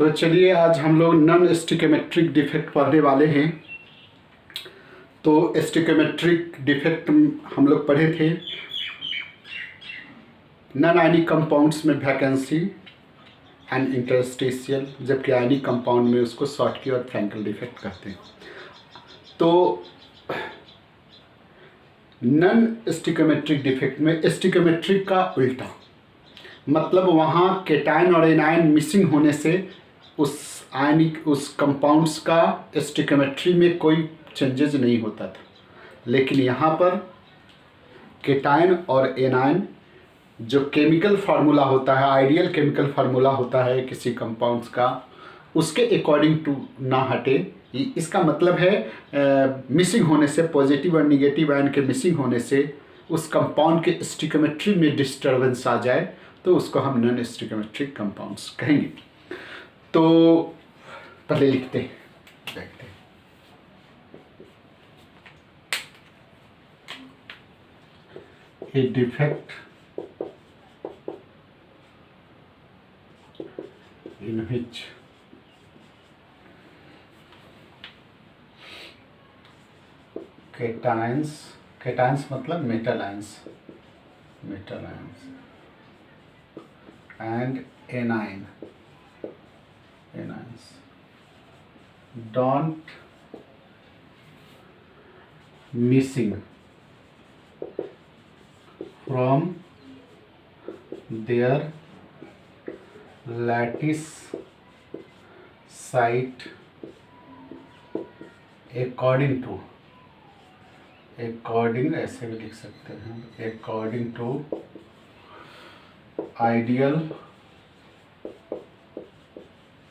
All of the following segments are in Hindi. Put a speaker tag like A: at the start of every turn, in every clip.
A: तो चलिए आज हम लोग नॉन स्टिकोमेट्रिक डिफेक्ट पढ़ने वाले हैं। तो स्टिकोमेट्रिक डिफेक्ट हम लोग पढ़े थे नॉन आयनिक कंपाउंड्स में वैकेंसी एंड इंटरस्टिशियल, जबकि आयनिक कंपाउंड में उसको शॉर्टकी और फ्रैंकल डिफेक्ट कहते हैं। तो नॉन स्टिकोमेट्रिक डिफेक्ट में स्टिकोमेट्रिक का उल्टा मतलब वहाँ केटायन और एनायन मिसिंग होने से उस कंपाउंड्स का स्टिकोमेट्री में कोई चेंजेस नहीं होता था, लेकिन यहाँ पर केटायन और एनायन जो केमिकल फार्मूला होता है, आइडियल केमिकल फार्मूला होता है किसी कंपाउंड्स का, उसके अकॉर्डिंग टू ना हटे। इसका मतलब है मिसिंग होने से, पॉजिटिव और निगेटिव आयन के मिसिंग होने से उस कंपाउंड के स्टिकोमेट्री में डिस्टर्बेंस आ जाए तो उसको हम नॉन स्टिकोमेट्रिक कंपाउंड्स कहेंगे। तो पहले लिखते हैं, देखते हैं। ए डिफेक्ट in which cations मतलब metal ions and anions don't missing from their lattice site according ऐसे भी लिख सकते हैं, according to ideal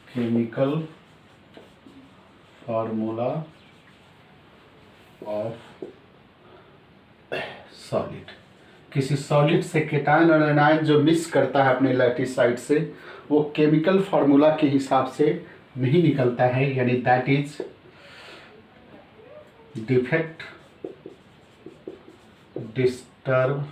A: chemical formula of solid। किसी सॉलिड से केटायन और एनायन जो मिस करता है अपने लैटिस साइट से, वो केमिकल फार्मूला के हिसाब से नहीं निकलता है, यानी that is defect disturb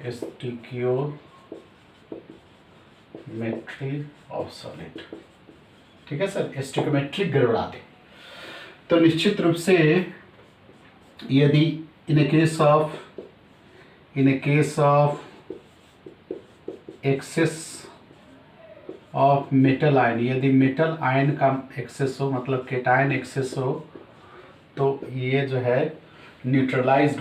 A: stoichiometry of solid. ठीक है सर, स्टिकोमेट्रिक गड़बड़ा दे तो निश्चित रूप से यदि in a case of excess of metal ion, यदि मेटल आयन का एक्सेस हो, मतलब केटायन एक्सेस हो, तो ये जो है न्यूट्रलाइज्ड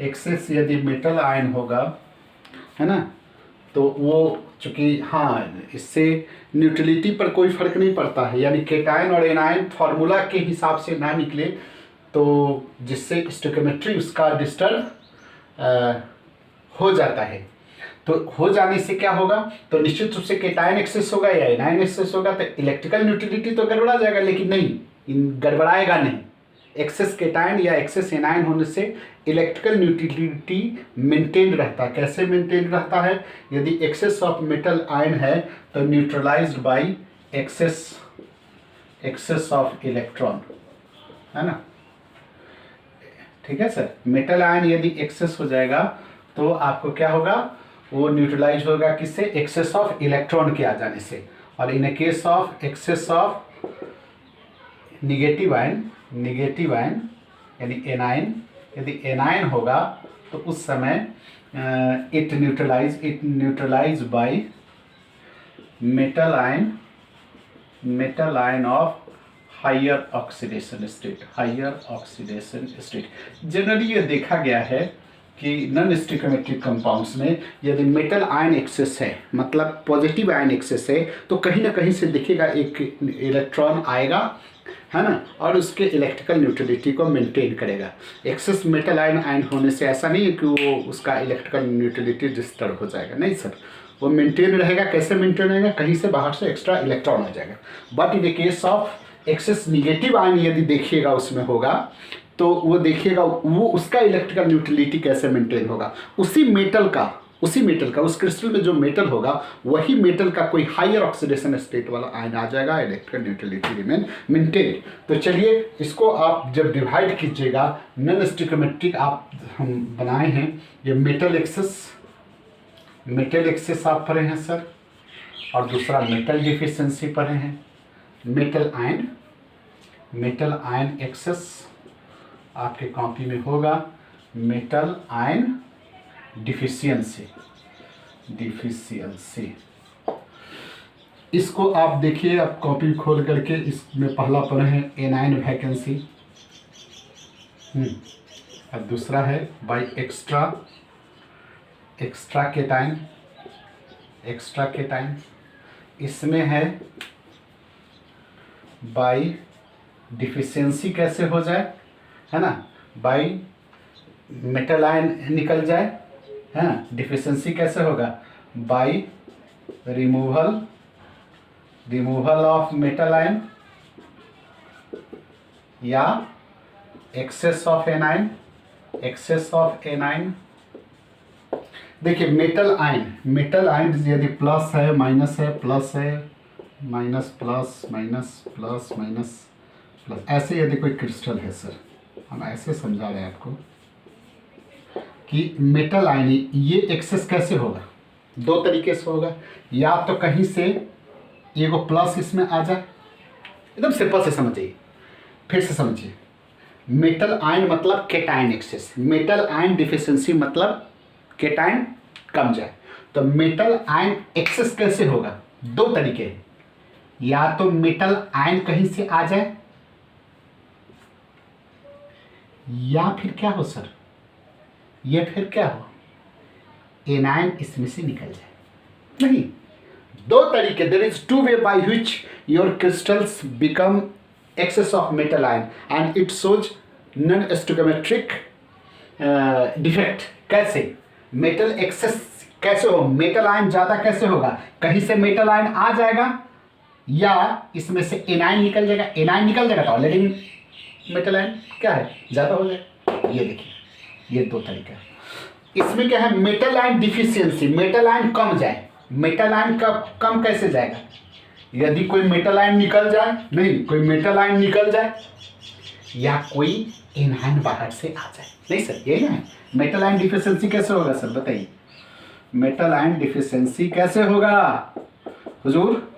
A: एक्सेस यदि मेटल आयन होगा, है ना, तो वो चूँकि हाँ इससे न्यूट्रलिटी पर कोई फर्क नहीं पड़ता है, यानी केटायन और एनायन फार्मूला के हिसाब से ना निकले तो जिससे स्टिकोमेट्री उसका डिस्टर्ब हो जाता है। तो हो जाने से क्या होगा, तो निश्चित रूप से केटायन एक्सेस होगा या एनायन एक्सेस होगा तो इलेक्ट्रिकल न्यूट्रलिटी तो गड़बड़ा जाएगा, लेकिन नहीं, गड़बड़ाएगा नहीं। एक्सेस केटायन या एक्सेस एनायन होने से इलेक्ट्रिकल न्यूट्रलिटी मेंटेन रहता है। कैसे मेंटेन रहता है, यदि एक्सेस ऑफ मेटल आयन है तो neutralised bye access of electron, है ना। ठीक है सर, मेटल आयन यदि एक्सेस हो जाएगा तो आपको क्या होगा, वो न्यूट्रलाइज होगा किससे, एक्सेस ऑफ इलेक्ट्रॉन के आ जाने से। और in case of excess of negative ion यानी एनायन, यदि एनायन होगा तो उस समय it neutralize by metal ion of higher oxidation state. Generally ये देखा गया है कि नॉन स्टिकोमेट्रिक कंपाउंड्स में यदि मेटल आयन एक्सेस है, मतलब पॉजिटिव आयन एक्सेस है, तो कहीं ना कहीं से दिखेगा एक इलेक्ट्रॉन आएगा, है ना, और उसके इलेक्ट्रिकल न्यूट्रलिटी को मेंटेन करेगा। एक्सेस मेटल आयन होने से ऐसा नहीं है कि वो उसका इलेक्ट्रिकल न्यूट्रलिटी डिस्टर्ब हो जाएगा, नहीं सर, वो मेंटेन रहेगा। कैसे मेंटेन रहेगा, कहीं से बाहर से एक्स्ट्रा इलेक्ट्रॉन आ जाएगा। But in the case of excess negative ion यदि देखिएगा उसमें होगा तो वो देखिएगा वो उसका इलेक्ट्रिकल न्यूट्रलिटी कैसे मेंटेन होगा, उसी मेटल का उसी मेटल का, उस क्रिस्टल में जो मेटल होगा वही मेटल का कोई हायर ऑक्सीडेशन स्टेट वाला आयन आ जाएगा, इलेक्ट्रॉन न्यूट्रलिटी रिमेन मेंटेन। तो चलिए इसको आप जब डिवाइड कीजिएगा, नॉन स्टिकोमेट्रिक आप हम बनाए हैं, ये मेटल एक्सेस आप पढ़े हैं सर, और दूसरा मेटल डिफिशियंसी पढ़े हैं। मेटल आयन एक्सेस आपके कॉपी में होगा, मेटल आयन डिफिशियंसी। इसको आप देखिए, आप कॉपी खोल करके इसमें पहला पढ़े हैं एनायन वैकेंसी, और दूसरा है बाय एक्स्ट्रा केटाइन। इसमें है बाय डिफिशियंसी कैसे हो जाए, है ना, बाय मेटल आयन निकल जाए, है ना। डिफिशियंसी कैसे होगा, by removal of metal ion या एक्सेस ऑफ एनायन। देखिए मेटल आयन यदि प्लस है माइनस है, प्लस है minus plus minus plus minus plus, ऐसे यदि कोई क्रिस्टल है सर, हम ऐसे समझा रहे हैं आपको कि मेटल आयन ये एक्सेस कैसे होगा, दो तरीके से होगा। या तो कहीं से एगो प्लस इसमें आ जाए, एकदम सिंपल से समझिए, फिर से समझिए। मेटल आयन मतलब cation excess, metal ion deficiency मतलब केटाइन कम जाए। तो मेटल आयन एक्सेस कैसे होगा, दो तरीके हैं, या तो मेटल आयन कहीं से आ जाए, या फिर क्या हो सर, ये फिर क्या हो, एनायन इसमें से निकल जाए। नहीं, दो तरीके, there is two way by which your crystals become excess of metal ion and it shows non stoichiometric defect. कैसे मेटल एक्सेस कैसे हो, मेटल आयन ज़्यादा कैसे होगा, कहीं से मेटल आयन आ जाएगा या इसमें से एनायन निकल जाएगा। एनायन निकल जाएगा तो ऑलरेडी मेटल आयन क्या है, ज़्यादा हो जाएगा। ये देखिए, ये दो तरीका है। इसमें क्या है, metal ion deficiency, metal ion कम जाए। मेटल आयन कम कैसे जाएगा, यदि कोई मेटल आयन निकल जाए, नहीं कोई मेटल आयन निकल जाए या कोई एनायन बाहर से आ जाए। नहीं सर, यही है मेटल आयन डिफिशियंसी कैसे होगा सर, बताइए मेटल आयन डिफिशियंसी कैसे होगा हुजूर।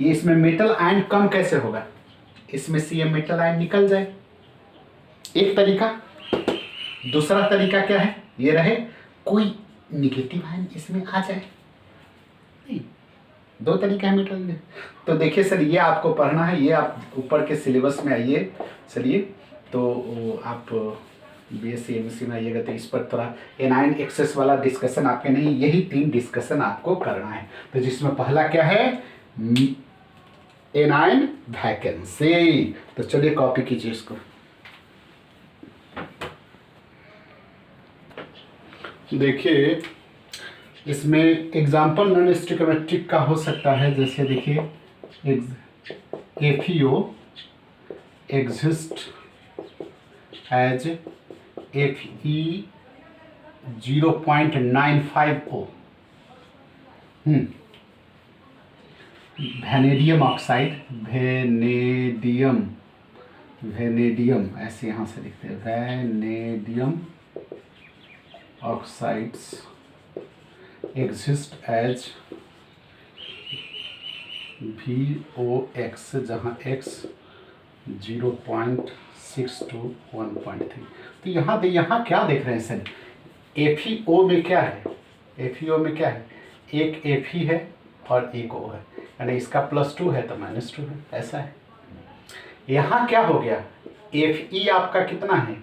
A: ये इसमें मेटल आयन कम कैसे होगा, इसमें से ये मेटल आयन निकल जाए, एक तरीका। दूसरा तरीका क्या है, ये रहे कोई निगेटिव आयन इसमें आ जाए। नहीं, दो तरीका है मेटल में। तो देखिए सर, ये आपको पढ़ना है, ये आप ऊपर के सिलेबस में आइए। चलिए तो आप BSc MSc में आइएगा तो इस पर थोड़ा एनायन एक्सेस वाला डिस्कशन आपके नहीं, यही 3 डिस्कशन आपको करना है। तो जिसमें पहला क्या है, एनायन वैकेंसी। तो चलिए कॉपी कीजिए इसको। देखिए इसमें एग्जाम्पल नॉन स्टिकोमेट्रिक का हो सकता है, जैसे देखिए FeO exist as Fe 0.95O, vanadium oxide, vanadium ऐसे यहाँ से लिखते हैं, vanadium oxides exist as VOX, जहाँ X 0.6 to 1.3। तो यहाँ क्या देख रहे हैं सर, FeO में क्या है, FeO में क्या है, एक Fe है और एक O है, यानी इसका +2 है तो -2 है, ऐसा है। यहाँ क्या हो गया, Fe आपका कितना है,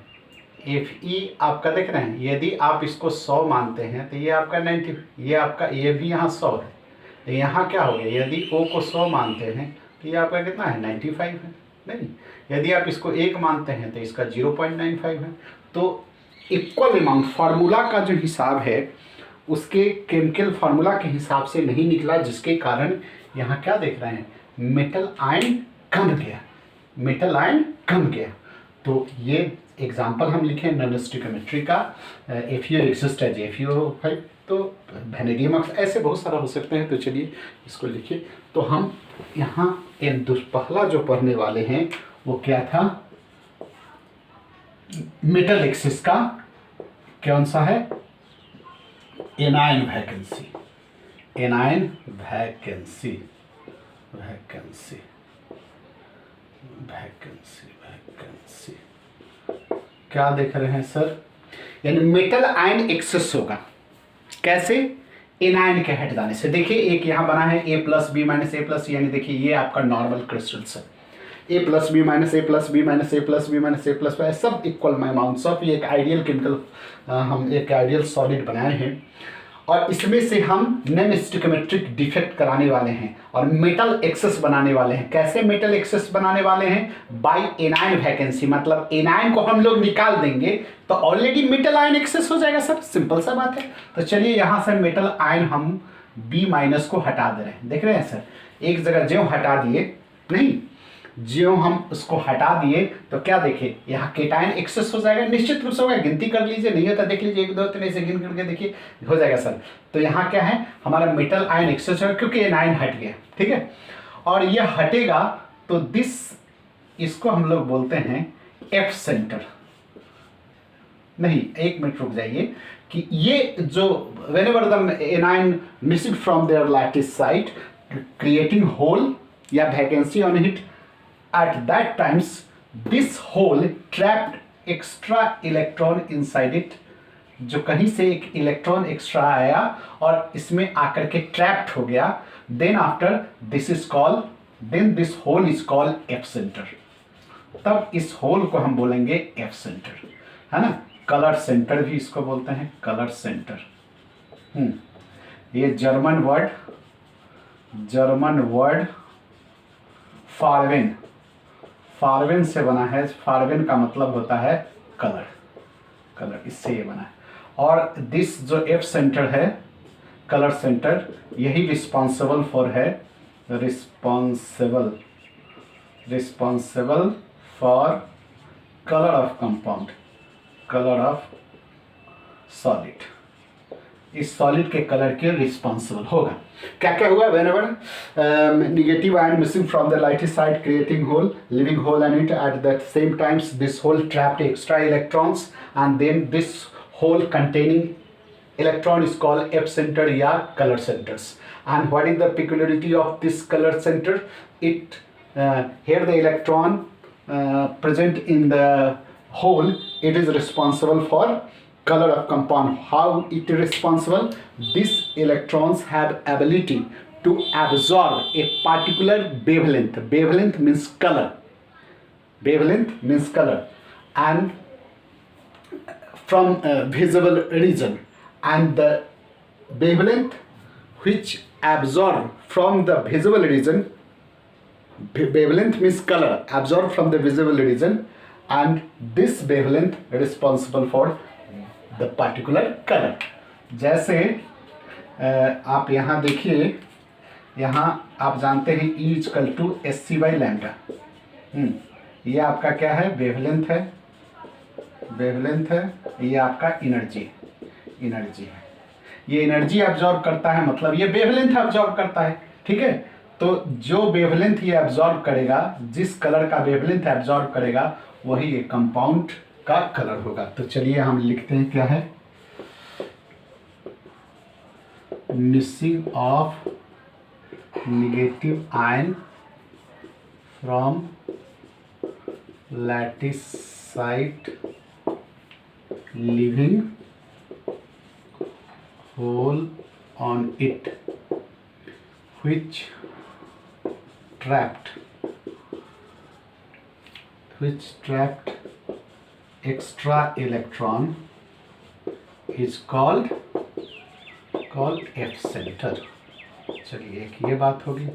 A: Fe आपका देख रहे हैं, यदि आप इसको 100 मानते हैं तो ये आपका 90, ये आपका ये भी यहाँ 100 है। तो यहाँ क्या हो गया, यदि O को 100 मानते हैं तो ये आपका कितना है, 95 है। नहीं, यदि आप इसको 1 मानते हैं तो इसका 0.95 है। तो इक्वल अमाउंट, फार्मूला का जो हिसाब है उसके केमिकल फार्मूला के हिसाब से नहीं निकला, जिसके कारण यहाँ क्या देख रहे हैं, मेटल आयन कम गया, मेटल आयन कम गया। तो ये एग्जाम्पल हम लिखे नॉन स्टिकोमेट्री का, एफयू एग्जिस्ट एज FeO5, तो वेनेडियम ऑक्साइड, ऐसे बहुत सारा हो सकते हैं। तो चलिए इसको लिखिए। तो हम यहाँ पहला जो पढ़ने वाले हैं वो क्या था, मेटल एक्सिस का कौन सा है, anion vacancy, anion vacancy, vacancy, vacancy, vacancy क्या देख रहे हैं सर, यानी मेटल आयन एक्सेस होगा। कैसे, एनायन के हट जाने से। देखिए एक यहाँ बना है A plus B minus A plus, यानी देखिए ये आपका नॉर्मल क्रिस्टल्स है, A plus B minus A plus B minus A plus B minus A plus, सब इक्वल अमाउंट्स ऑफ, ये एक आइडियल केमिकल, हम एक आइडियल सॉलिड बनाए हैं और इसमें से हम नॉन स्टिकोमेट्रिक डिफेक्ट कराने वाले हैं और मेटल एक्सेस बनाने वाले हैं। कैसे मेटल एक्सेस बनाने वाले हैं, बाय एनायन वैकेंसी, मतलब एनायन को हम लोग निकाल देंगे तो ऑलरेडी मेटल आयन एक्सेस हो जाएगा सर, सिंपल सा बात है। तो चलिए यहाँ से मेटल आयन हम B माइनस को हटा दे रहे हैं, देख रहे हैं सर, एक जगह ज्यों हटा दिए, नहीं ज्यों हम उसको हटा दिए तो क्या देखिए यहाँ केटायन एक्सेस हो जाएगा, निश्चित रूप से होगा, गिनती कर लीजिए, नहीं होता देख लीजिए 1 2 3 ऐसे गिन करके देखिए हो जाएगा सर। तो यहाँ क्या है, हमारा मेटल आयन एक्सेस होगा क्योंकि एनायन हट गया, ठीक है। और ये हटेगा तो इसको हम लोग बोलते हैं F सेंटर। नहीं, एक मिनट रुक जाइए, कि ये जो whenever the anion missing from their lattice site creating hole या vacancy on it, at that times this hole trapped extra electron inside it, जो कहीं से एक इलेक्ट्रॉन एक्स्ट्रा आया और इसमें आकर के ट्रैप्ड हो गया, then after this is called, then this hole is called F center। तब इस होल को हम बोलेंगे F सेंटर, है ना। कलर सेंटर भी इसको बोलते हैं, कलर सेंटर। ये जर्मन वर्ड फार्वेन, फार्वेन से बना है, फार्वेन का मतलब होता है कलर, कलर इससे ये बना है। और दिस जो F सेंटर है, कलर सेंटर, यही रिस्पॉन्सिबल फॉर है, responsible for colour of compound, colour of solid, इस सॉलिड के कलर के रिस्पॉन्सिबल होगा। क्या क्या हुआ, whenever negative ion missing from the lighter side creating hole, leaving hole in it, at that same times this hole trapped extra electrons and then this hole containing electron is called F center या color centers। And what is the peculiarity of this color center, it here the electron present in the hole, it is responsible for color of compound. How it is responsible, these electrons have ability to absorb a particular wavelength, wavelength means color, wavelength means color, and from visible region, and the wavelength which absorb from the visible region, wavelength means color absorbed from the visible region, and this wavelength responsible for the particular color। जैसे आप यहाँ देखिए, यहाँ आप जानते हैं E = SC/λ। ये आपका क्या है, वेवलेंथ है, वेवलेंथ है, ये आपका एनर्जी है। ये एनर्जी एब्जॉर्ब करता है, मतलब ये वेवलेंथ एब्जॉर्ब करता है, ठीक है। तो जो वेवलेंथ ये एब्जॉर्ब करेगा, जिस कलर का वेवलेंथ एब्जॉर्ब करेगा, वही ये कंपाउंड का कलर होगा। तो चलिए हम लिखते हैं, क्या है, missing of negative ion from lattice site leaving hole on it which trapped extra electron is called F center। चलिए एक ये बात होगी।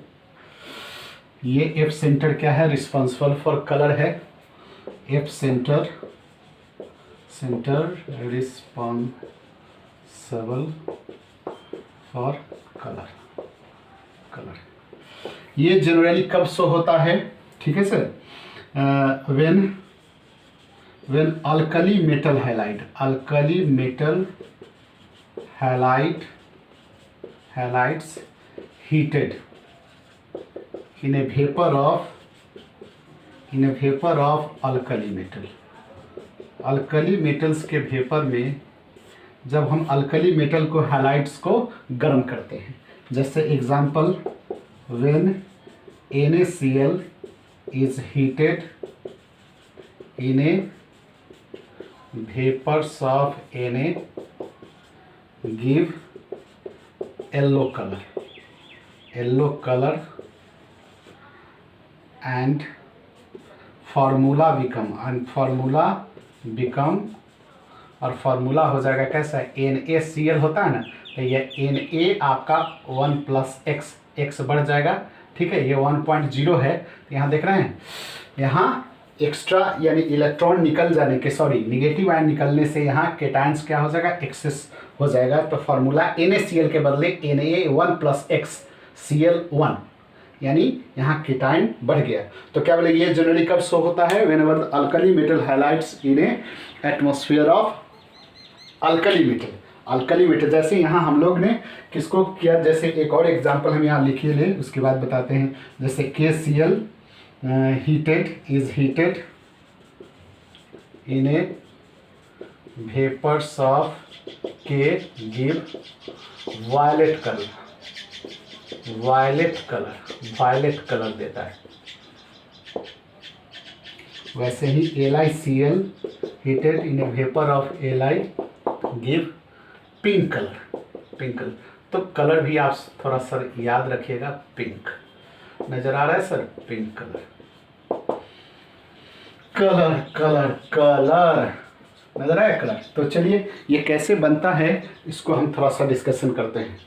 A: ये F सेंटर क्या है, रिस्पॉन्सिबल फॉर कलर है। F centre responsible for colour. ये जनरली कब शो होता है, ठीक है sir, when when alkali metal halides heated in a vapor of alkali metals के वेपर में जब हम अल्कली मेटल को हैलाइड्स को गर्म करते हैं, जैसे example when NaCl is heated in a vapors of Na give yellow color and formula become और फार्मूला हो जाएगा कैसा, NaCl होता है ना, तो ये Na आपका 1 + x बढ़ जाएगा, ठीक है। ये 1.0 है, तो यहाँ देख रहे हैं, यहाँ एक्स्ट्रा यानी इलेक्ट्रॉन निकल जाने के, सॉरी निगेटिव आयन निकलने से यहाँ केटायंस क्या हो जाएगा, एक्सेस हो जाएगा। तो फार्मूला NaCl के बदले Na 1 + x Cl 1, यानी यहाँ केटायन बढ़ गया। तो क्या बोले, ये जनरली कब शो होता है, whenever the alkali metal highlights in A atmosphere of alkali metal. जैसे यहाँ हम लोग ने किसको किया, जैसे एक और एग्जांपल हम यहाँ लिखिए ले, उसके बाद बताते हैं। जैसे KCl heated in a vapors of K give violet color देता है। वैसे ही LiCl heated in a vapor of Li give pink colour. तो कलर भी आप थोड़ा सा याद रखिएगा, पिंक नजर आ रहा है सर, पिंक कलर नजर आया कलर। तो चलिए ये कैसे बनता है इसको हम थोड़ा सा डिस्कशन करते हैं।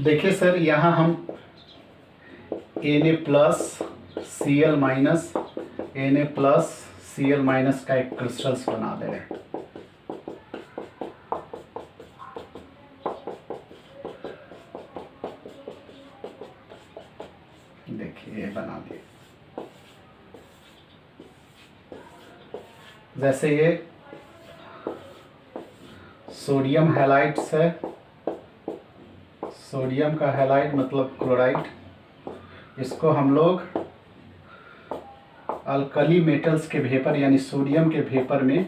A: देखिए सर, यहाँ हम Na+Cl- का एक क्रिस्टल्स बना दे रहे हैं। देखिए बना दिए। जैसे ये सोडियम हैलाइड्स है, सोडियम का हैलाइड मतलब क्लोराइड, इसको हम लोग अल्कली मेटल्स के वेपर यानी सोडियम के वेपर में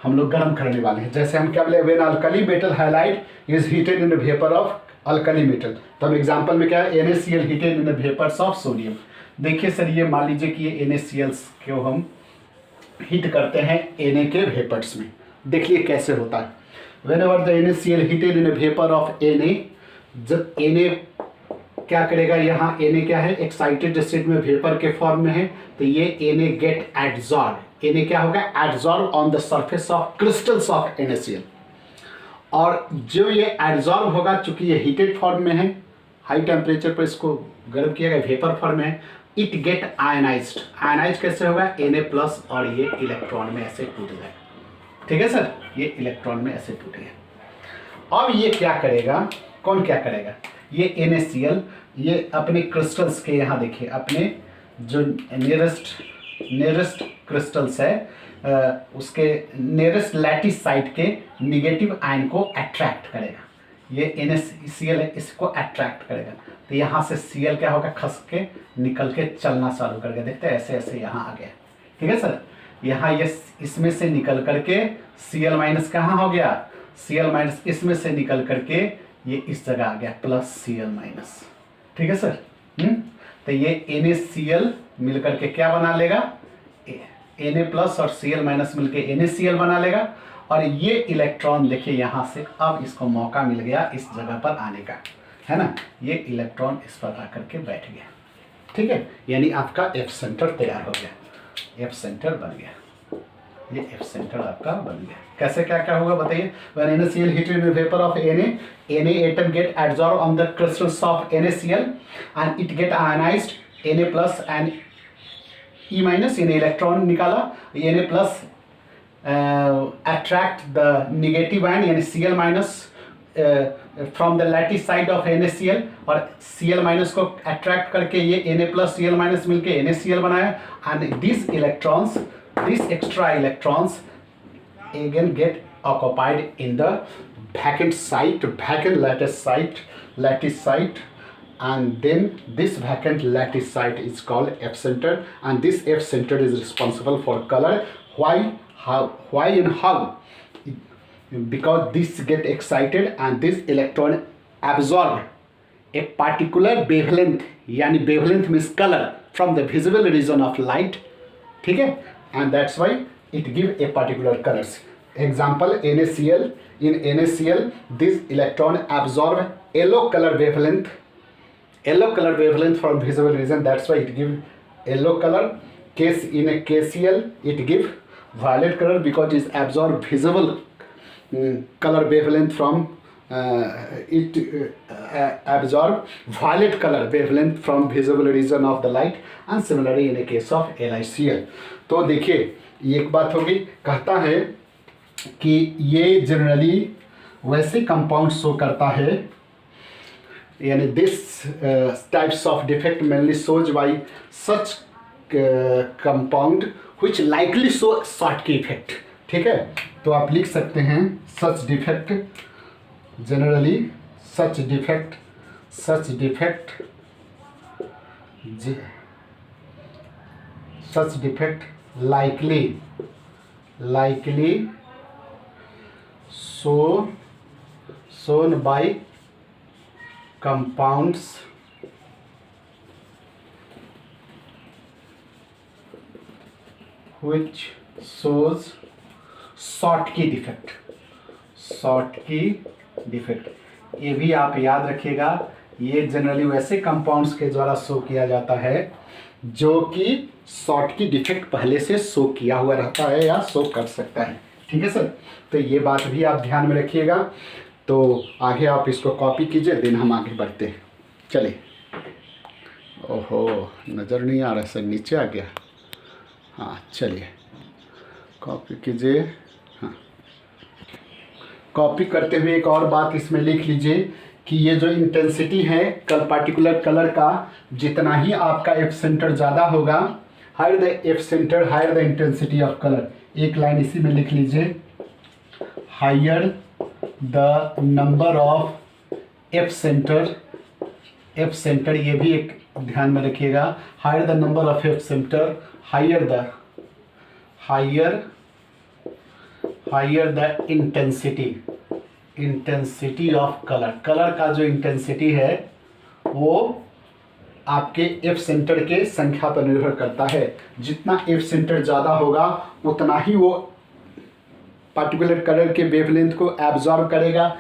A: हम लोग गर्म करने वाले हैं। जैसे हम क्या बोले, when alkali metal halide is heated in the vapour of alkali metal. तो एग्जांपल में क्या है, NaCl heated in the vapours of sodium. देखिए सर, ये मान लीजिए कि ये NaCl को हम हीट करते हैं Na के वेपर्स में। देखिए कैसे होता है, whenever the NaCl heated in the vapour of Na, जब Na क्या करेगा, यहाँ Na क्या है, एक्साइटेड स्टेट में वेपर के फॉर्म में है, तो ये Na गेट एडजॉर्ब, Na क्या होगा, adsorb on the surface of crystals of NaCl। और जो ये एडजॉर्ब होगा, चूंकि ये हीटेड फॉर्म में है, हाई टेम्परेचर पर इसको गर्म किया गया, वेपर फॉर्म में है, इट गेट आयनाइज्ड। आयनाइज कैसे होगा, Na+ और ये इलेक्ट्रॉन में ऐसे टूट जाएगा। ठीक है सर, ये इलेक्ट्रॉन में ऐसे टूटेगा। अब ये क्या करेगा, कौन क्या करेगा, ये NaCl ये अपने क्रिस्टल्स के, यहाँ देखिए अपने जो नियरेस्ट क्रिस्टल्स है, उसके नियरेस्ट लैटिस साइड के निगेटिव आयन को अट्रैक्ट करेगा। ये NaCl है, इसको अट्रैक्ट करेगा। तो यहाँ से Cl क्या होगा, खस के निकल के चलना चालू कर गया। देखते हैं ऐसे ऐसे यहाँ आ गया। ठीक है सर, यहाँ ये इसमें से निकल करके Cl- कहाँ हो गया, Cl- इसमें से निकल करके ये इस जगह आ गया +Cl-। ठीक है सर। तो ये NaCl मिल करके क्या बना लेगा, Na+ और Cl- मिलके NaCl बना लेगा। और ये इलेक्ट्रॉन देखिए यहाँ से अब इसको मौका मिल गया इस जगह पर आने का, है ना, ये इलेक्ट्रॉन इस पर आकर के बैठ गया। ठीक है, यानी आपका F सेंटर तैयार हो गया, F सेंटर बन गया, ये F सेंटर आपका बन गया। कैसे क्या क्या होगा बताइए, when NaCl heated in the vapor of Na atom get adsorbed on the crystals of NaCl and it get ionized, Na+ and E-, यानी इलेक्ट्रॉन निकाला, Na+ attract the negative ion यानी Cl- from the lattice side of NaCl, और Cl माइनस को अट्रैक्ट करके ये Na प्लस Cl माइनस मिलके NaCl बनाया, and this electrons, this extra electrons again get occupied in the vacant site, vacant lattice site, and then this vacant lattice site is called F center, and this F center is responsible for color. Why and how? Because this get excited and this electron absorb a particular wavelength, यानी wavelength means color from the visible region of light, ठीक है, and that's why it give a particular colors. Example, NaCl. In NaCl, this electron absorb yellow color wavelength from visible region, that's why it give yellow color. In a KCl, it give violet color because it absorb visible color wavelength from absorb violet color wavelength from visible region of the light, and similarly in a case of LiCl. तो देखिए ये एक बात होगी, कहता है कि ये जनरली वैसे कंपाउंड शो करता है, यानी this types of defect mainly shows by such compound which likely show Schottky effect, ठीक है। तो आप लिख सकते हैं such defect, generally such defect likely shown by compounds which shows Schottky defect। ये भी आप याद रखिएगा, ये जनरली वैसे कंपाउंड्स के द्वारा शो किया जाता है जो कि Schottky डिफेक्ट पहले से शो किया हुआ रहता है या शो कर सकता है, ठीक है सर। तो ये बात भी आप ध्यान में रखिएगा। तो आगे आप इसको कॉपी कीजिए, देन हम आगे बढ़ते हैं। चलिए, ओहो नज़र नहीं आ रहा सर, नीचे आ गया। हाँ चलिए कॉपी कीजिए। हाँ, कॉपी करते हुए एक और बात इसमें लिख लीजिए कि ये जो इंटेंसिटी है पर्टिकुलर कलर का, जितना ही आपका एफ सेंटर ज़्यादा होगा, higher the F centre higher the intensity of colour. एक लाइन इसी में लिख लीजिए, higher the number of F centre, ये भी एक ध्यान में रखिएगा, higher the number of F centre higher the intensity of colour का जो इंटेंसिटी है वो आपके एफ सेंटर के संख्या पर निर्भर करता है। जितना एफ सेंटर ज़्यादा होगा उतना ही वो पार्टिकुलर कलर के वेवलेंथ को एब्जॉर्ब करेगा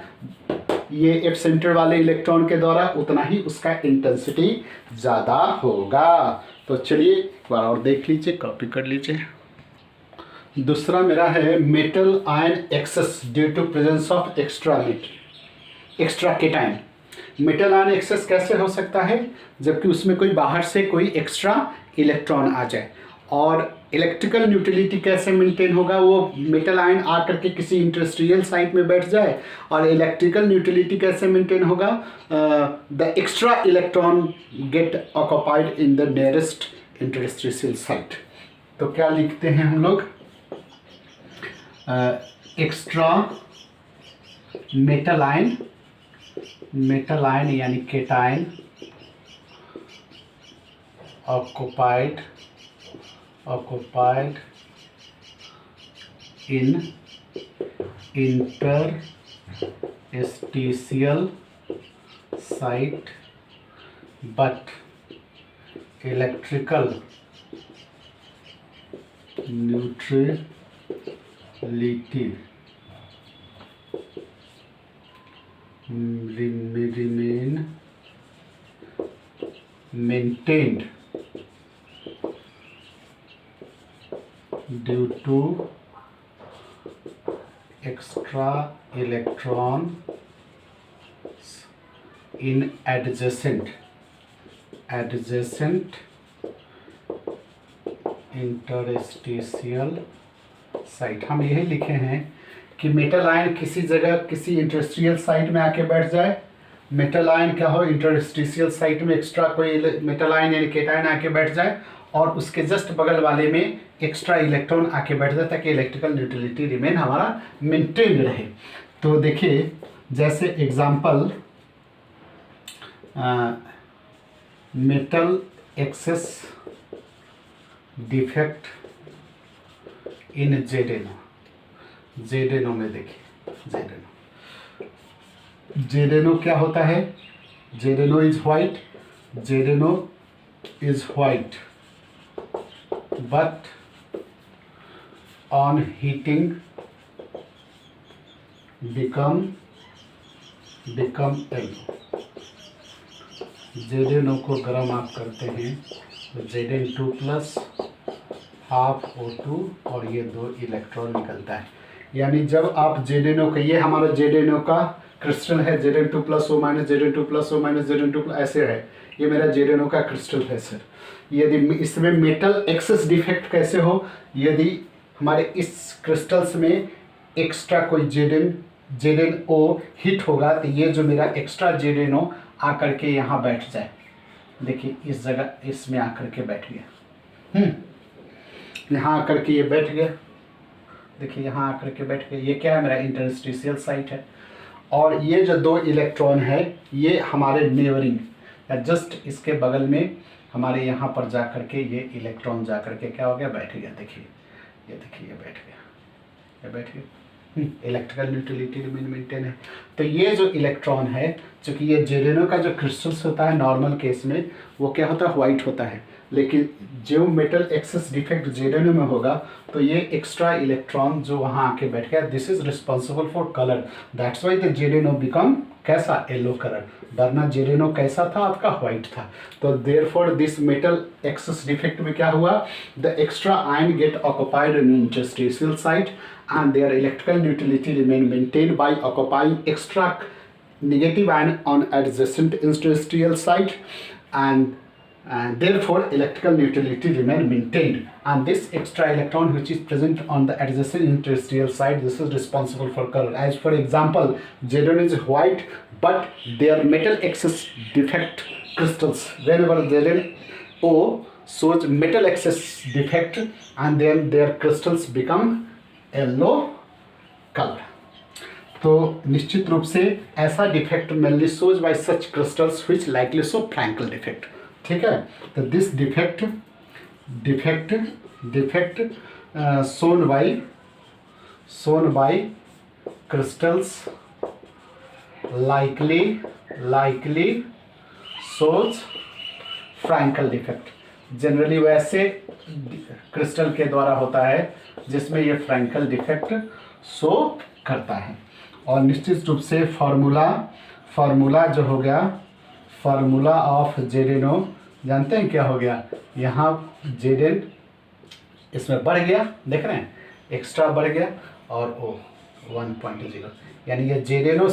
A: ये एफ सेंटर वाले इलेक्ट्रॉन के द्वारा, उतना ही उसका इंटेंसिटी ज़्यादा होगा। तो चलिए एक बार और देख लीजिए, कॉपी कर लीजिए। दूसरा मेरा है metal ion excess due to presence of extra cation. Metal ion excess कैसे हो सकता है? जबकि उसमें कोई बाहर से कोई एक्स्ट्रा इलेक्ट्रॉन आ जाए। और इलेक्ट्रिकल न्यूट्रलिटी कैसे मेंटेन होगा? वो मेटल आयन आकर के किसी इंडस्ट्रियल साइट में बैठ जाए। और इलेक्ट्रिकल न्यूट्रलिटी कैसे मेंटेन होगा? The extra electron get occupied in the nearest interstitial site. तो क्या लिखते हैं हम लोग? एक्स्ट्रा मेटल आयन यानी cation occupied in interstitial site, but electrical neutrality remain maintained due to extra electrons in adjacent interstitial site। हम यही लिखे हैं कि मेटल आयन किसी जगह किसी इंटरस्टिशियल साइट में आके बैठ जाए, मेटल आयन क्या हो, इंटरस्टिशियल साइट में एक्स्ट्रा कोई मेटल आयन यानी केटायन आके बैठ जाए और उसके जस्ट बगल वाले में एक्स्ट्रा इलेक्ट्रॉन आके बैठ जाए ताकि इलेक्ट्रिकल न्यूट्रलिटी रिमेन हमारा मेंटेन रहे। तो देखिए जैसे example metal excess defect in ZnO में देखिए जेडेनो क्या होता है, ZnO is white but on heating become yellow। ZnO को गर्म आप करते हैं तो Zn2 प्लस हाफ O2 और ये 2 इलेक्ट्रॉन निकलता है। यानी जब आप जेडेनो का, ये हमारा जेडेनो का क्रिस्टल है, Zn2 plus O minus Zn2 plus O minus Zn2 plus ऐसे है, ये मेरा जेडेनो का क्रिस्टल है सर। यदि इसमें मेटल एक्सेस डिफेक्ट कैसे हो, यदि हमारे इस क्रिस्टल्स में एक्स्ट्रा कोई जेडेन ओ हिट होगा तो ये जो मेरा एक्स्ट्रा जेडेनो आकर के यहाँ बैठ जाए, देखिए इस जगह इसमें आकर के बैठ गया, यहाँ आकर के ये बैठ गया, देखिए यहाँ आकर के बैठ गया। ये क्या है, मेरा इंटरस्टिशियल साइट है। और ये जो 2 इलेक्ट्रॉन है ये हमारे नेबरिंग या जस्ट इसके बगल में हमारे यहाँ पर जा कर के ये इलेक्ट्रॉन जा कर के क्या हो गया, बैठ गया। देखिए ये बैठ गया, ये बैठ गया। इलेक्ट्रिकल न्यूट्रलिटी मेंटेन है। तो ये जो इलेक्ट्रॉन है, चूँकि ये जेडेनो का जो क्रिस्टल्स होता है नॉर्मल केस में वो क्या होता है, वाइट होता है, लेकिन जो मेटल एक्सेस डिफेक्ट जेडेनो में होगा तो ये एक्स्ट्रा इलेक्ट्रॉन जो वहाँ आके बैठ गया, this is responsible for colour, that's why the ZnO become कैसा, येलो कलर। वरना जेडेनो कैसा था आपका, व्हाइट था। तो therefore this metal excess defect में क्या हुआ, the extra ion get occupied in interstitial site and their electrical neutrality remain maintained by occupying extra negative ion on adjacent interstitial site, and therefore electrical neutrality remain maintained, and this extra electron which is present on the adjacent interstitial site, this is responsible for color. As for example, Zn is white but their metal excess defect crystals, whenever Zn O shows metal excess defect and then their crystals become yellow colour. तो निश्चित रूप से ऐसा defect mainly shows by such crystals which likely show Frenkel defect. ठीक है, तो this defect shown by crystals likely shows Frenkel defect. Generally वैसे क्रिस्टल के द्वारा होता है जिसमें ये फ्रैंकल डिफेक्ट शो करता है। और निश्चित रूप से फार्मूला जो हो गया, फार्मूला ऑफ जेडेनो जानते हैं क्या हो गया, यहाँ जेडेन इसमें बढ़ गया, देख रहे हैं एक्स्ट्रा बढ़ गया और ओ 1.0, यानी ये जेडेनो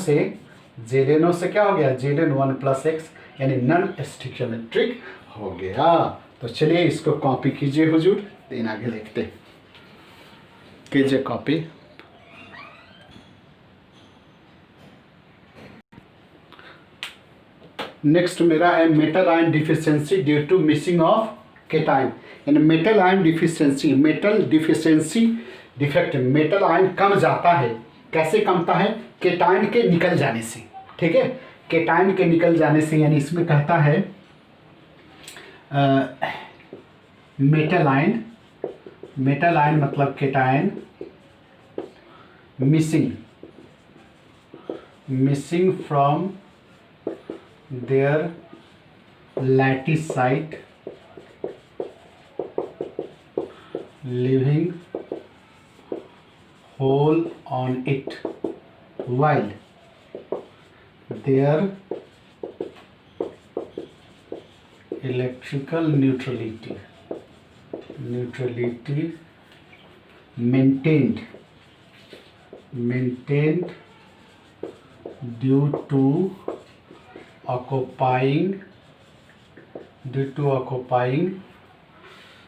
A: से क्या हो गया, जेडेन 1 प्लस एक्स यानी नॉन स्टिकियोमेट्रिक हो गया। तो चलिए इसको कॉपी कीजिए हुजूर, दिन आगे देखते कीजिए कॉपी। नेक्स्ट मेरा है metal ion deficiency due to missing of cation. यानी metal ion deficiency, metal deficiency defect, metal ion कम जाता है। कैसे कमता है, केटाइन के निकल जाने से। ठीक है, केटाइन के निकल जाने से, यानी इसमें कहता है मेटल आयन मतलब cation missing from their lattice site, leaving hole on it while their electrical neutrality maintained due to occupying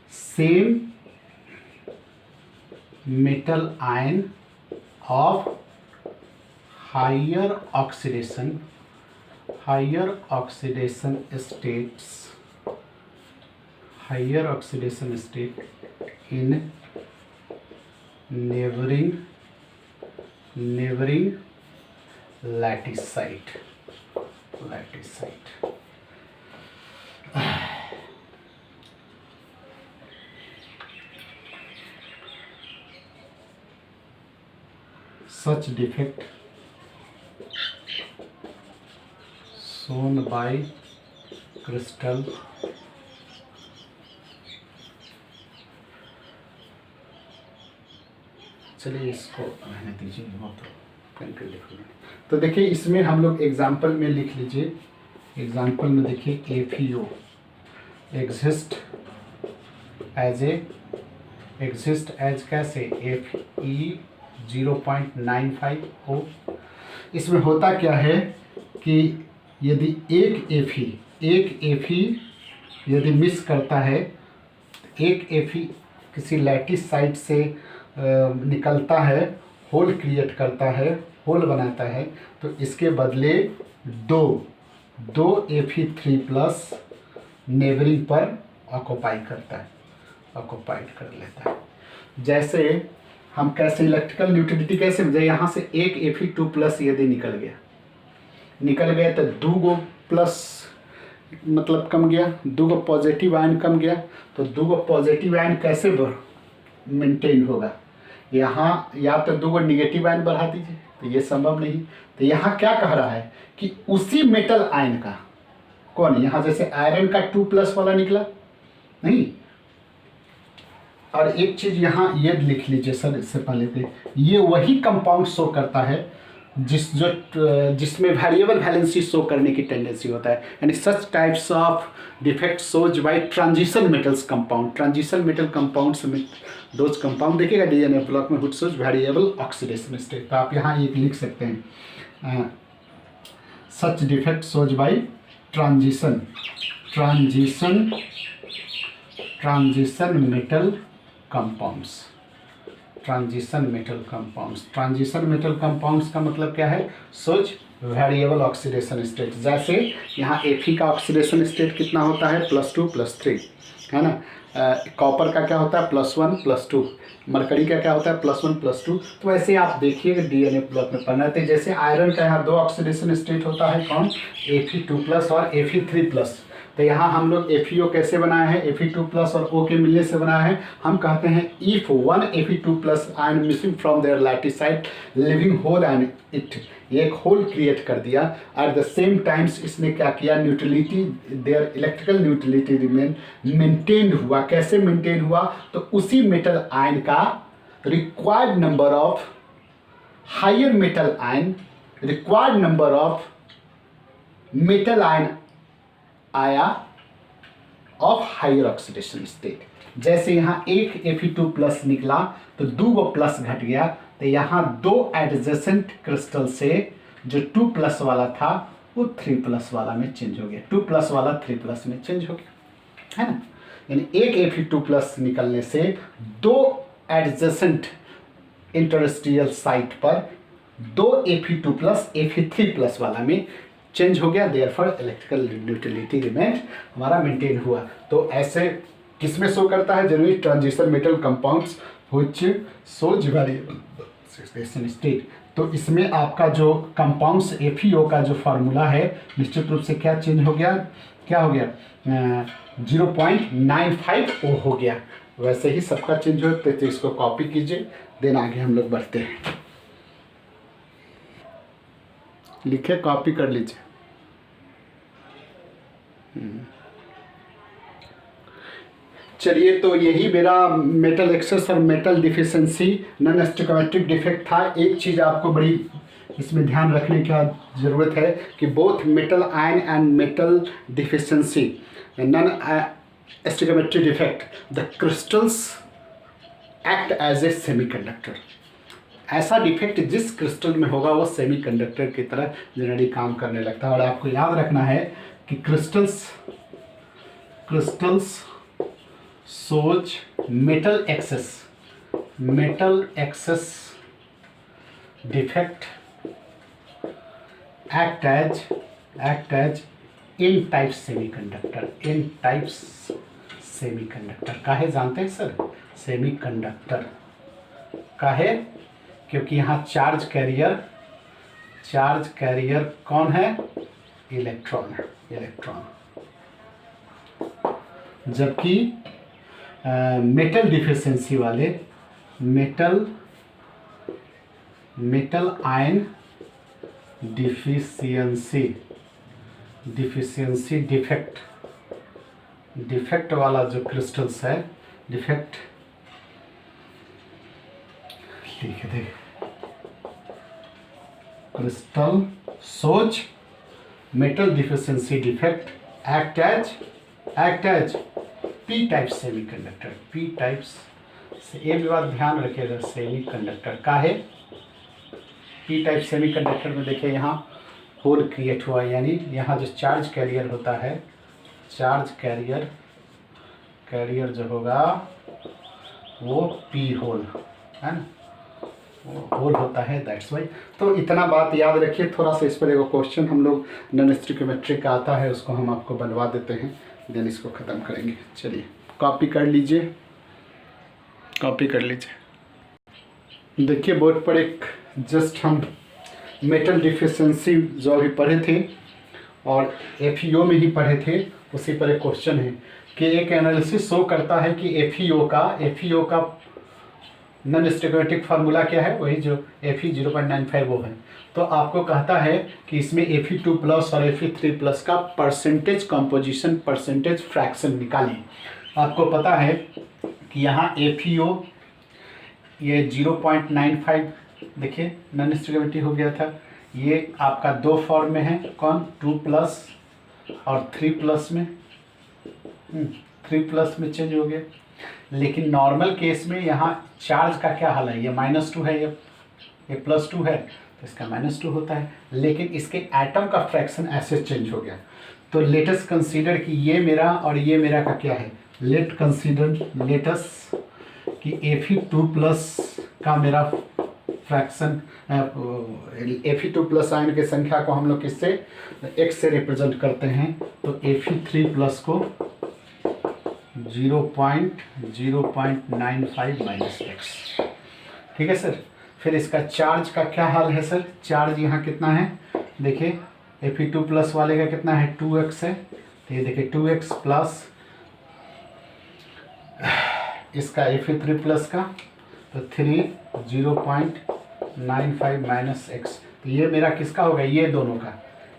A: same metal ion of higher oxidation state in neighboring lattice site. Such defect shown by crystal चलिए इसको रहने दीजिए, बहुत तो देखिए इसमें हम लोग एग्जाम्पल में लिख लीजिए। एग्जाम्पल में देखिए AFeO एग्जिस्ट एज कैसे Fe0.95O। इसमें होता क्या है कि यदि एक एफी यदि मिस करता है, एक एफी किसी लैटिस साइट से निकलता है, होल क्रिएट करता है, होल बनाता है, तो इसके बदले दो Fe3+ नेबरिंग पर ऑक्युपाइड कर लेता है। जैसे हम कैसे इलेक्ट्रिकल न्यूट्रलिटी कैसे, यहाँ से एक Fe2+ यदि निकल गया तो 2 प्लस मतलब कम गया, 2 पॉजिटिव आयन कम गया, तो 2 पॉजिटिव आयन कैसे मेंटेन होगा? यहाँ या तो 2 निगेटिव आयन बढ़ा दीजिए, तो ये संभव नहीं। तो यहाँ क्या कह रहा है कि उसी मेटल आयन का कौन, यहाँ जैसे आयरन का 2+ वाला निकला नहीं। और एक चीज़ यहाँ ये लिख लीजिए सर, इससे पहले थे, ये वही कंपाउंड शो करता है जिसमें वेरिएबल वैलेंसी शो करने की टेंडेंसी होता है। यानी such types of defect shows by transition metals compound. Transition metal compounds में दोज कंपाउंड देखिएगा डीएनए ब्लॉक में, which shows variable oxidation state. तो आप यहाँ एक लिख सकते हैं, such defect shows by transition metal compounds. Transition metal compounds का मतलब क्या है? सोच वेरिएबल ऑक्सीडेशन स्टेट। जैसे यहाँ Fe का ऑक्सीडेशन स्टेट कितना होता है? +2 +3 है ना। कॉपर का क्या होता है? +1 +2। मरकरी का क्या होता है? +1 +2। तो वैसे आप देखिएगा डीएनए ब्लॉक में पढ़ना थे। जैसे आयरन का यहाँ 2 ऑक्सीडेशन स्टेट होता है, कौन? Fe2+ और Fe3+। तो यहाँ हम लोग FeO कैसे बनाए हैं? Fe2+ और O के मिलने से बनाया है। हम कहते हैं if 1 Fe2+ ion missing from their lattice site leaving hole and it, एक होल क्रिएट कर दिया। एट द सेम टाइम्स इसने क्या किया? Neutrality, their electrical neutrality remain maintain हुआ। कैसे मेंटेन हुआ? तो उसी मेटल आयन का required number of higher metal ion, required number of metal ion आया ऑफ हायर ऑक्सीडेशन स्टेट। जैसे यहाँ एक Fe2+ निकला तो 2 प्लस घट गया, तो यहाँ 2 एडजेसेंट क्रिस्टल से जो 2+ वाला था वो 3+ वाला में चेंज हो गया, 2+ वाला 3+ में चेंज हो गया, है ना। यानी एक Fe2+ निकलने से 2 एडजेसेंट इंटरस्टियल साइट पर 2 Fe2+ Fe3+ वाला में चेंज हो गया। देयरफॉर इलेक्ट्रिकल न्यूट्रलिटी रिमेन हमारा मेंटेन हुआ। तो ऐसे किसमें शो करता है? Generally transition metal compounds which shows variable oxidation state. तो इसमें आपका जो कंपाउंड्स FeO का जो फार्मूला है निश्चित रूप से क्या चेंज हो गया? क्या हो गया? 0.95O हो गया। वैसे ही सबका चेंज हो, तो इसको कॉपी कीजिए, देन आगे हम लोग बढ़ते हैं। लिखे, कॉपी कर लीजिए। चलिए, तो यही मेरा मेटल एक्सेस और metal deficiency non stoichiometric defect था। एक चीज़ आपको बड़ी इसमें ध्यान रखने की ज़रूरत है कि both metal ion and metal deficiency non stoichiometric defect, the crystals act as a semiconductor. ऐसा डिफेक्ट जिस क्रिस्टल में होगा वो सेमीकंडक्टर की तरह जनरली काम करने लगता है। और आपको याद रखना है कि क्रिस्टल्स सोच metal excess defect act as n types semiconductor, n types semiconductor काहे जानते हैं सर? सेमीकंडक्टर काहे? क्योंकि यहाँ चार्ज कैरियर कौन है? इलेक्ट्रॉन है, इलेक्ट्रॉन। जबकि मेटल डिफिशिएंसी वाले, मेटल आयन डिफिशिएंसी डिफेक्ट वाला जो क्रिस्टल्स है, डिफेक्ट लिख दे, क्रिस्टल सोच metal deficiency defect act as P type semiconductor, P types से ये भी बात ध्यान रखिएगा। सेमीकंडक्टर का है पी टाइप सेमीकंडक्टर में देखिए यहाँ होल क्रिएट हुआ, यानी यहाँ जो चार्ज कैरियर होता है, चार्ज कैरियर जो होगा वो पी होल है ना, वो होल होता है, दैट्स वाई। तो इतना बात याद रखिए। थोड़ा सा इस पर एक क्वेश्चन हम लोग नॉन स्टिकियोमेट्रिक का आता है, उसको हम आपको बनवा देते हैं, देन इसको ख़त्म करेंगे। चलिए कॉपी कर लीजिए, कॉपी कर लीजिए। देखिए बोर्ड पर एक जस्ट हम मेटल डिफिशिएंसी जो अभी पढ़े थे और एफईओ में ही पढ़े थे, उसी पर एक क्वेश्चन है कि एक एनालिसिस शो करता है कि एफईओ का नॉन स्टिकियोमेट्रिक फार्मूला क्या है, वही जो Fe 0.95 वो है। तो आपको कहता है कि इसमें Fe2 प्लस और Fe3 प्लस का परसेंटेज कंपोजिशन, परसेंटेज फ्रैक्शन निकालिए। आपको पता है कि यहाँ FeO ये 0.95 देखिए नॉन स्टिकियोमेट्रिक हो गया था। ये आपका दो फॉर्म में है, कौन? 2 प्लस और 3 प्लस में, 3 प्लस में चेंज हो गया। लेकिन नॉर्मल केस में यहाँ चार्ज का क्या हाल है? ये -2 है, ये +2 है, तो इसका -2 होता है। लेकिन इसके एटम का फ्रैक्शन ऐसे चेंज हो गया। तो लेटस कंसीडर कि ये मेरा और ये मेरा का क्या है, लेटस कि Fe2 प्लस का मेरा फ्रैक्शन, Fe2 प्लस आयन की संख्या को हम लोग किससे, x से रिप्रेजेंट करते हैं। तो Fe3 प्लस को 0.95 माइनस x, ठीक है सर। फिर इसका चार्ज का क्या हाल है सर? चार्ज यहाँ कितना है देखिए, Fe2 प्लस वाले का कितना है, 2x है। तो ये देखिए 2x प्लस इसका Fe3 प्लस का तो 3 0.95 माइनस x। तो ये मेरा किसका होगा? ये दोनों का,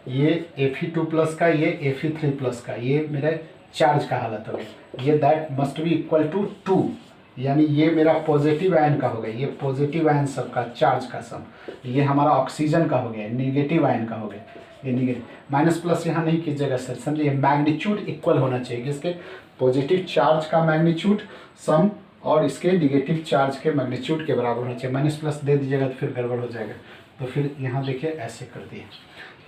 A: ये Fe2 प्लस का, ये Fe3 प्लस का, ये मेरा चार्ज का हालत हो गया। ये that must be equal to 2, यानी ये मेरा पॉजिटिव आयन का हो गया, ये पॉजिटिव आयन सबका चार्ज का सम। ये हमारा ऑक्सीजन का हो गया, नेगेटिव आयन का हो गया, ये नेगेटिव। माइनस प्लस यहाँ नहीं कीजिएगा सर, समझिए मैग्नीट्यूड इक्वल होना चाहिए, किसके? पॉजिटिव चार्ज का मैग्नीट्यूड सम और इसके निगेटिव चार्ज के मैग्नीट्यूड के बराबर होना चाहिए। माइनस प्लस दे दीजिएगा तो फिर गड़बड़ हो जाएगा। तो फिर यहाँ देखिए ऐसे कर दिए,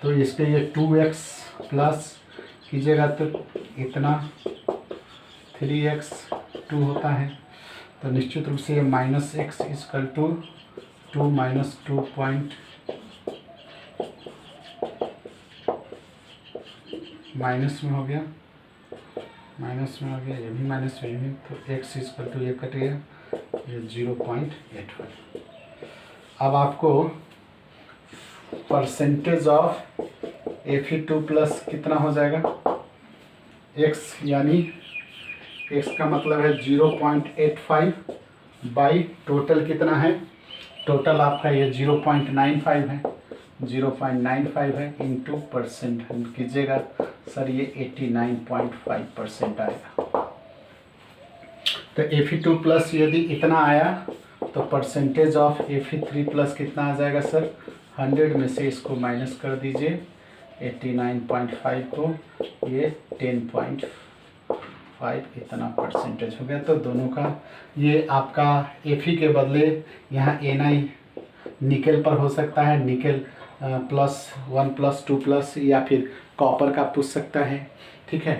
A: तो इसके ये 2x प्लस कीजिएगा तो इतना 3x 2 होता है। तो निश्चित रूप से ये minus x equal to 2 minus 2 point minus में हो गया, माइनस में हो गया, ये भी माइनस में भी। तो x इक्वल टू ये कट गया, ये 0.85। अब आपको परसेंटेज ऑफ Fe2 प्लस कितना हो जाएगा, x, यानी x का मतलब है 0.85 बाई टोटल कितना है, टोटल आपका ये 0.95 है, 0.95 है इंटू परसेंट हम कीजिएगा सर, ये 89.5% आएगा। तो Fe2 प्लस यदि इतना आया तो परसेंटेज ऑफ Fe3 प्लस कितना आ जाएगा सर? 100 में से इसको माइनस कर दीजिए 89.5 को, ये 10.5 इतना परसेंटेज हो गया। तो दोनों का ये आपका Fe के बदले यहाँ Na निकेल पर हो सकता है, निकेल +1 + 2 प्लस, या फिर कॉपर का पूछ सकता है, ठीक है।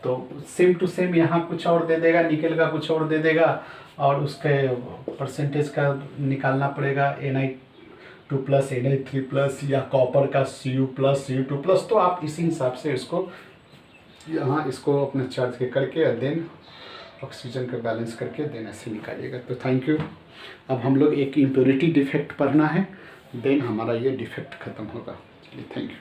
A: तो सेम टू सेम यहाँ कुछ और दे देगा, निकेल का कुछ और दे देगा, और उसके परसेंटेज का निकालना पड़ेगा। Na 2+ Na3+ या कॉपर का Cu+ Cu2+, तो आप इसी हिसाब से इसको यहाँ इसको अपने चार्ज के करके और देन ऑक्सीजन का बैलेंस करके देन ऐसे निकालिएगा। तो थैंक यू। अब हम लोग एक इम्प्योरिटी डिफेक्ट पढ़ना है, देन हमारा ये डिफेक्ट ख़त्म होगा। चलिए थैंक यू।